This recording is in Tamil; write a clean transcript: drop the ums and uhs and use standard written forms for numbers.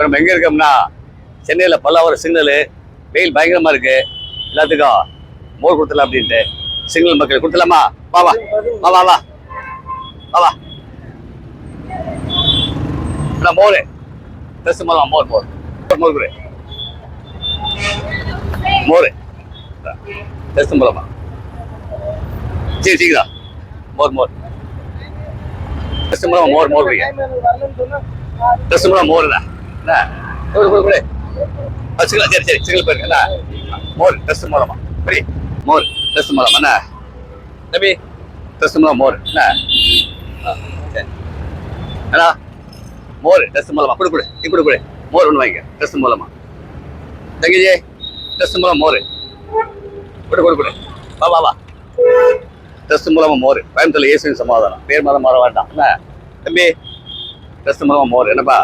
இப்போ நம்ம எங்கே இருக்கோம்னா சென்னையில் பல்லாவரம் சிக்னலு. வெயில் பயங்கரமாக இருக்குது. எல்லாத்துக்கும் மோர் கொடுத்துடலாம் அப்படின்ட்டு சிக்னல் மக்கள் கொடுத்துடலாமா? வா வா வா வா வா வா வா மோர் ட்ரெஸ் மூலம் மோர் மோர் மோர் கொடு. மோர் ட்ரெஸ் மூலமா சரி சீக்கிரம் மோர் மோர் ட்ரெஸ் மூலம் மோர் மோர் குடிங்க. ட்ரெஸ் மூலம் மோர் என்ன கொடு கொடு கொடு வச்சுக்கலாம். சரி சரி சிங்கிள் போயிருங்க என்ன மோர் ட்ரெஸ் மூலமா சரி மோர் ட்ரெஸ் மூலமா என்ன தம்பி ட்ரெஸ் மூலம் மோர் என்ன சரி அண்ணா மோர் ட்ரெஸ் மூலமா கொடு கொடு நீ கொடு கொடு மோர் ஒன்று வாங்கிக்க ட்ரெஸ் மூலமா. தங்கிஜி ட்ரெஸ் மூலம் மோர் கொடு கொடு கொடு வா வா வா ட்ரெஸ் மூலமா மோர். கோயம்புத்தூர்ல இயேசுவின் சமாதானம் பேர் மதம் மாற வேண்டாம் என்ன தம்பி ட்ரெஸ் மூலமா மோர் என்னப்பா